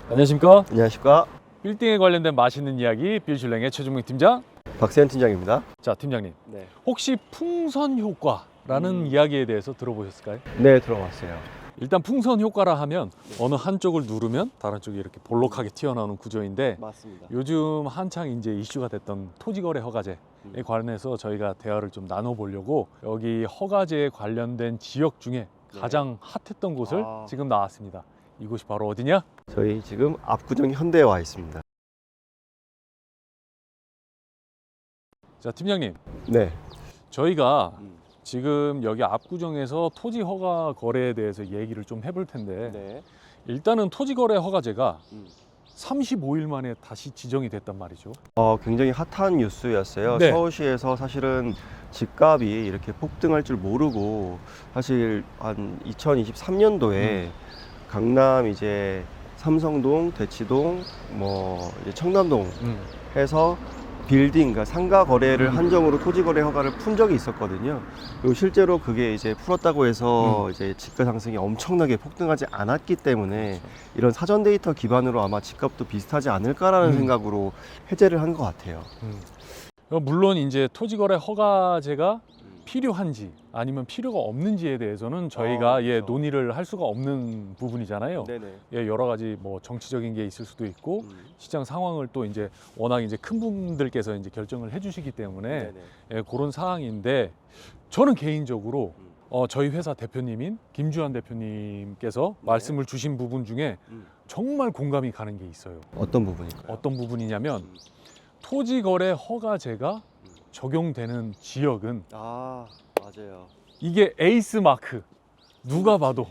안녕하십니까? 안녕하십니까. 빌딩에 관련된 맛있는 이야기 빌슐랭의 최종명 팀장. 박세현 팀장입니다. 자, 팀장님, 네. 혹시 풍선 효과라는 이야기에 대해서 들어보셨을까요? 네, 들어봤어요. 일단 풍선 효과라 하면 어느 한쪽을 누르면 다른 쪽이 이렇게 볼록하게 튀어나오는 구조인데, 맞습니다. 요즘 한창 이제 이슈가 됐던 토지거래 허가제에 관련해서 저희가 대화를 좀 나눠보려고 여기 허가제에 관련된 지역 중에 네. 가장 핫했던 곳을 지금 나왔습니다. 이곳이 바로 어디냐? 저희 지금 압구정 현대에 와 있습니다. 자, 팀장님, 네. 저희가 지금 여기 압구정에서 토지 허가 거래에 대해서 얘기를 좀 해볼 텐데, 네. 일단은 토지 거래 허가제가 35일 만에 다시 지정이 됐단 말이죠. 굉장히 핫한 뉴스였어요. 네. 서울시에서 사실은 집값이 이렇게 폭등할 줄 모르고 사실 한 2023년도에 강남 이제 삼성동, 대치동, 뭐 이제 청담동 해서 빌딩, 그러니까 상가 거래를 한정으로 토지 거래 허가를 푼 적이 있었거든요. 그리고 실제로 그게 이제 풀었다고 해서 이제 집가 상승이 엄청나게 폭등하지 않았기 때문에 이런 사전 데이터 기반으로 아마 집값도 비슷하지 않을까라는 생각으로 해제를 한 것 같아요. 물론 이제 토지 거래 허가제가 필요한지 아니면 필요가 없는지에 대해서는 저희가 그렇죠. 논의를 할 수가 없는 부분이잖아요. 네네. 여러 가지 뭐 정치적인 게 있을 수도 있고 시장 상황을 또 이제 워낙 이제 큰 분들께서 이제 결정을 해주시기 때문에 그런 상황인데, 저는 개인적으로 저희 회사 대표님인 김주환 대표님께서 말씀을 주신 부분 중에 정말 공감이 가는 게 있어요. 어떤 부분일까요? 어떤 부분이냐면, 토지 거래 허가제가 적용되는 지역은 맞아요. 이게 에이스 마크, 누가 봐도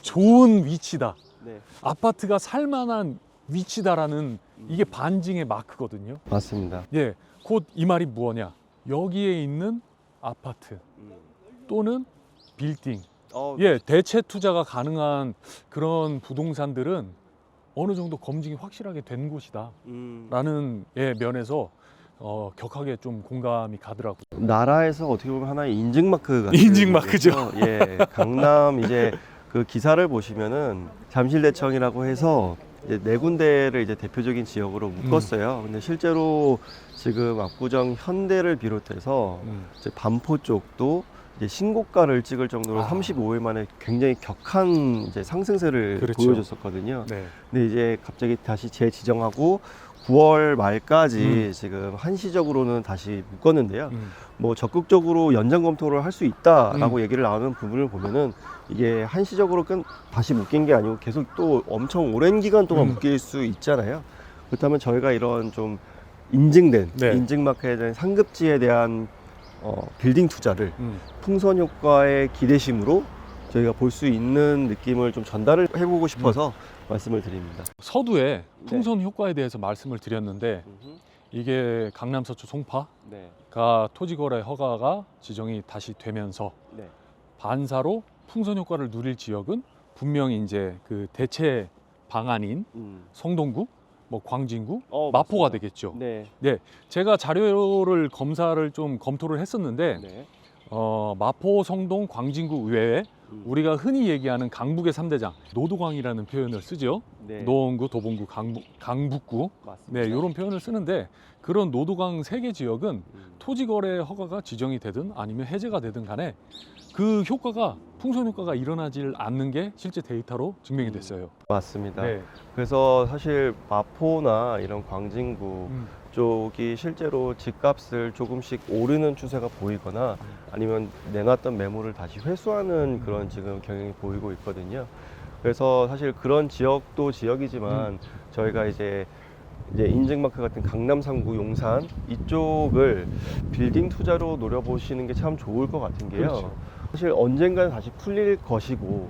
좋은 위치다, 네. 아파트가 살만한 위치다라는 이게 반증의 마크거든요. 맞습니다. 곧 이 말이 뭐냐, 여기에 있는 아파트 또는 빌딩, 대체 투자가 가능한 그런 부동산들은 어느 정도 검증이 확실하게 된 곳이다 라는 면에서 격하게 좀 공감이 가더라고요. 나라에서 어떻게 보면 하나의 인증마크 같은 인증마크죠. 거죠. 강남 이제 그 기사를 보시면은 잠실대청이라고 해서 이제 네 군데를 이제 대표적인 지역으로 묶었어요. 근데 실제로 지금 압구정 현대를 비롯해서 이제 반포 쪽도 이제 신고가를 찍을 정도로 35일 만에 굉장히 격한 이제 상승세를 보여줬었거든요. 근데 이제 갑자기 다시 재지정하고 9월 말까지 지금 한시적으로는 다시 묶었는데요. 뭐 적극적으로 연장 검토를 할 수 있다라고 얘기를 나오는 부분을 보면은 이게 한시적으로 다시 묶인 게 아니고 계속 또 엄청 오랜 기간 동안 묶일 수 있잖아요. 그렇다면 저희가 이런 좀 인증된 인증마크에 대한 상급지에 대한 빌딩 투자를 풍선 효과의 기대심으로 저희가 볼 수 있는 느낌을 좀 전달을 해보고 싶어서 말씀을 드립니다. 서두에 풍선 효과에 대해서 말씀을 드렸는데, 이게 강남 서초 송파가 토지거래 허가가 지정이 다시 되면서 반사로 풍선 효과를 누릴 지역은 분명히 이제 그 대체 방안인 성동구, 뭐 광진구, 마포가 되겠죠. 제가 자료를 검토를 했었는데 마포, 성동, 광진구 외에 우리가 흔히 얘기하는 강북의 3대장 노도광이라는 표현을 쓰죠. 노원구, 도봉구, 강북구, 이런 표현을 쓰는데, 그런 노도광 3개 지역은 토지거래 허가가 지정이 되든 아니면 해제가 되든 간에 그 효과가, 풍선 효과가 일어나질 않는 게 실제 데이터로 증명이 됐어요. 맞습니다. 그래서 사실 마포나 이런 광진구 쪽이 실제로 집값을 조금씩 오르는 추세가 보이거나 아니면 내놨던 매물을 다시 회수하는 그런 지금 경향이 보이고 있거든요. 그래서 사실 그런 지역도 지역이지만 저희가 이제 인증마크 같은 강남 3구, 용산 이쪽을 빌딩 투자로 노려보시는 게 참 좋을 것 같은 게요. 사실 언젠가는 다시 풀릴 것이고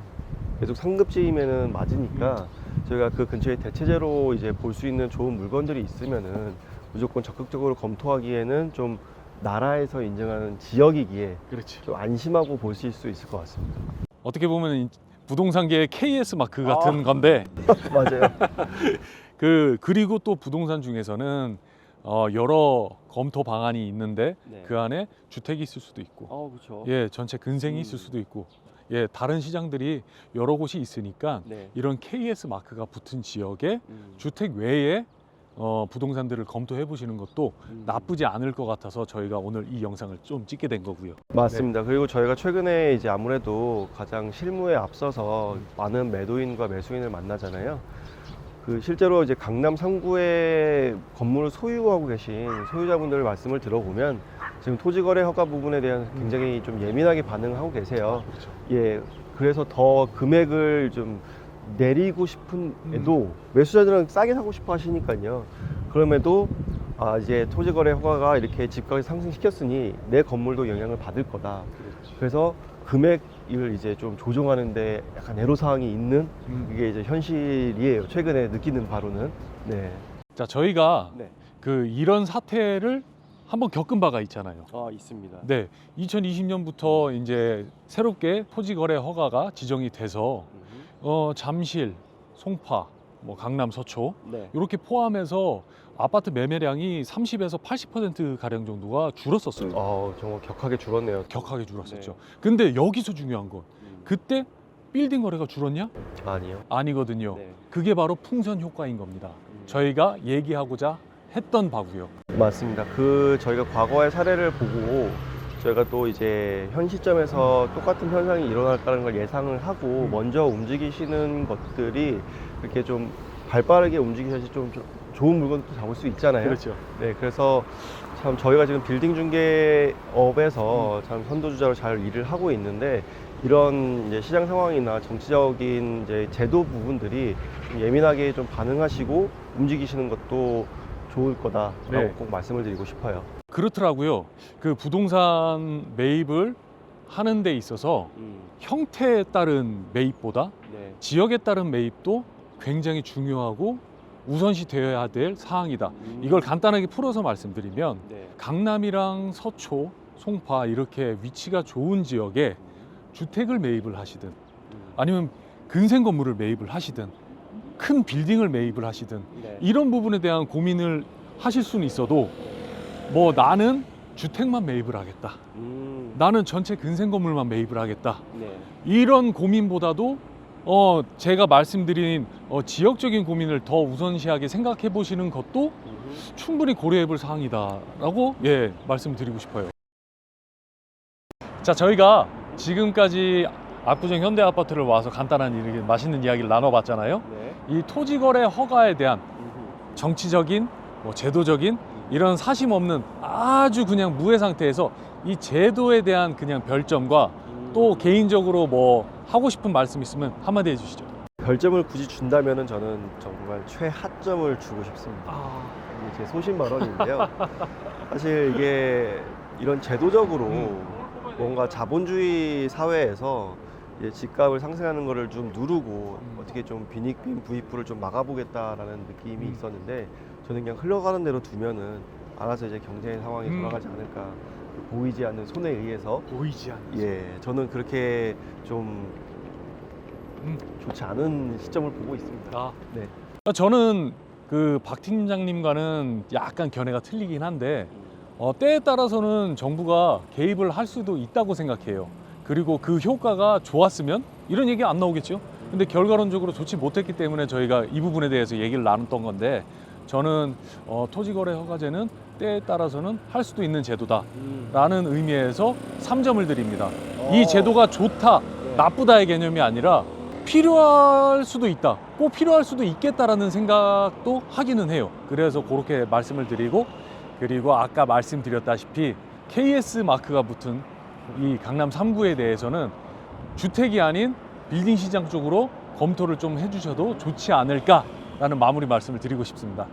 계속 상급지임에는 맞으니까 저희가 그 근처에 대체제로 이제 볼 수 있는 좋은 물건들이 있으면은 무조건 적극적으로 검토하기에는 좀 나라에서 인정하는 지역이기에 좀 안심하고 보실 수 있을 것 같습니다. 어떻게 보면 부동산계의 KS 마크 같은 건데 맞아요. 그리고 또 부동산 중에서는 여러 검토 방안이 있는데 그 안에 주택이 있을 수도 있고 그렇죠. 전체 근생이 있을 수도 있고 예, 다른 시장들이 여러 곳이 있으니까 네. 이런 KS 마크가 붙은 지역에 주택 외에 부동산들을 검토해 보시는 것도 나쁘지 않을 것 같아서 저희가 오늘 이 영상을 좀 찍게 된 거고요. 맞습니다. 그리고 저희가 최근에 이제 아무래도 가장 실무에 앞서서 많은 매도인과 매수인을 만나잖아요. 그 실제로 이제 강남 3구에 건물을 소유하고 계신 소유자분들 말씀을 들어보면 지금 토지거래 허가 부분에 대한 굉장히 좀 예민하게 반응하고 계세요. 그렇죠. 예, 그래서 더 금액을 좀 내리고 싶은 에도 매수자들은 싸게 사고 싶어 하시니까요. 그럼에도 이제 토지거래 허가가 이렇게 집값을 상승시켰으니 내 건물도 영향을 받을 거다. 그래서 금액을 이제 좀 조정하는데 약간 애로사항이 있는 그게 이제 현실이에요. 최근에 느끼는 바로는. 네. 자, 저희가 네. 그 이런 사태를 한번 겪은 바가 있잖아요. 있습니다. 네, 2020년부터 이제 새롭게 토지거래 허가가 지정이 돼서 잠실, 송파, 뭐 강남 서초 네. 이렇게 포함해서 아파트 매매량이 30에서 80% 가량 정도가 줄었었어요. 정말 격하게 줄었네요. 격하게 줄었었죠. 네. 근데 여기서 중요한 건 그때 빌딩 거래가 줄었냐? 아니요. 아니거든요. 네. 그게 바로 풍선 효과인 겁니다. 저희가 얘기하고자 했던 바고요. 맞습니다. 저희가 과거의 사례를 보고 저희가 또 이제 현 시점에서 똑같은 현상이 일어날 거라는 걸 예상을 하고 먼저 움직이시는 것들이 이렇게 좀 발빠르게 움직이셔야지 좀 좋은 물건도 잡을 수 있잖아요. 그렇죠. 네, 그래서 참 저희가 지금 빌딩 중개업에서 참 선도주자로 잘 일을 하고 있는데 이런 이제 시장 상황이나 정치적인 이제 제도 부분들이 좀 예민하게 좀 반응하시고 움직이시는 것도 좋을 거다라고 네. 꼭 말씀을 드리고 싶어요. 그렇더라고요. 그 부동산 매입을 하는 데 있어서 형태에 따른 매입보다 네. 지역에 따른 매입도 굉장히 중요하고 우선시 되어야 될 사항이다. 이걸 간단하게 풀어서 말씀드리면 네. 강남이랑 서초, 송파 이렇게 위치가 좋은 지역에 주택을 매입을 하시든 아니면 근생 건물을 매입을 하시든 큰 빌딩을 매입을 하시든 네. 이런 부분에 대한 고민을 하실 수는 있어도 뭐 나는 주택만 매입을 하겠다. 나는 전체 근생 건물만 매입을 하겠다. 네. 이런 고민보다도 제가 말씀드린 지역적인 고민을 더 우선시하게 생각해 보시는 것도 충분히 고려해 볼 사항이다라고 말씀드리고 싶어요. 자, 저희가 지금까지 압구정 현대아파트를 와서 간단한 이렇게 맛있는 이야기를 나눠봤잖아요. 네. 이 토지거래 허가에 대한 정치적인, 뭐 제도적인 이런 사심 없는 아주 그냥 무해 상태에서 이 제도에 대한 그냥 별점과 또 개인적으로 뭐 하고 싶은 말씀 있으면 한마디 해주시죠. 별점을 굳이 준다면은 저는 정말 최하점을 주고 싶습니다. 이게 제 소신 발언인데요. 사실 이게 이런 제도적으로 뭔가 자본주의 사회에서 이제 집값을 상승하는 거를 좀 누르고 어떻게 좀 빈익빈 부익부를 좀 막아보겠다라는 느낌이 있었는데 저는 그냥 흘러가는 대로 두면은 알아서 이제 경제 상황이 돌아가지 않을까. 보이지 않는 손에 의해서 보이지 않는 예, 저는 그렇게 좀 좋지 않은 시점을 보고 있습니다. 네. 저는 그 박 팀장님과는 약간 견해가 틀리긴 한데 때에 따라서는 정부가 개입을 할 수도 있다고 생각해요. 그리고 그 효과가 좋았으면 이런 얘기 안 나오겠죠. 근데 결과론적으로 좋지 못했기 때문에 저희가 이 부분에 대해서 얘기를 나눴던 건데 저는 토지거래 허가제는 때에 따라서는 할 수도 있는 제도다라는 의미에서 3점을 드립니다. 이 제도가 좋다, 나쁘다의 개념이 아니라 필요할 수도 있다, 꼭 필요할 수도 있겠다라는 생각도 하기는 해요. 그래서 그렇게 말씀을 드리고, 그리고 아까 말씀드렸다시피 KS 마크가 붙은 이 강남 3구에 대해서는 주택이 아닌 빌딩 시장 쪽으로 검토를 좀 해주셔도 좋지 않을까라는 마무리 말씀을 드리고 싶습니다.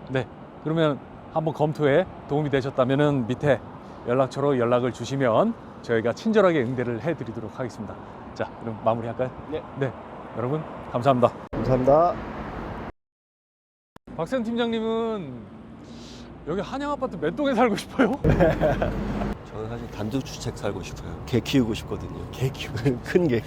네, 그러면 한번 검토에 도움이 되셨다면 밑에 연락처로 연락을 주시면 저희가 친절하게 응대를 해드리도록 하겠습니다. 자, 그럼 마무리할까요? 네, 여러분 감사합니다. 감사합니다. 박세현 팀장님은 여기 한양 아파트 몇 동에 살고 싶어요? 저는 사실 단독주택 살고 싶어요. 개 키우고 싶거든요. 개 키우고 큰 개.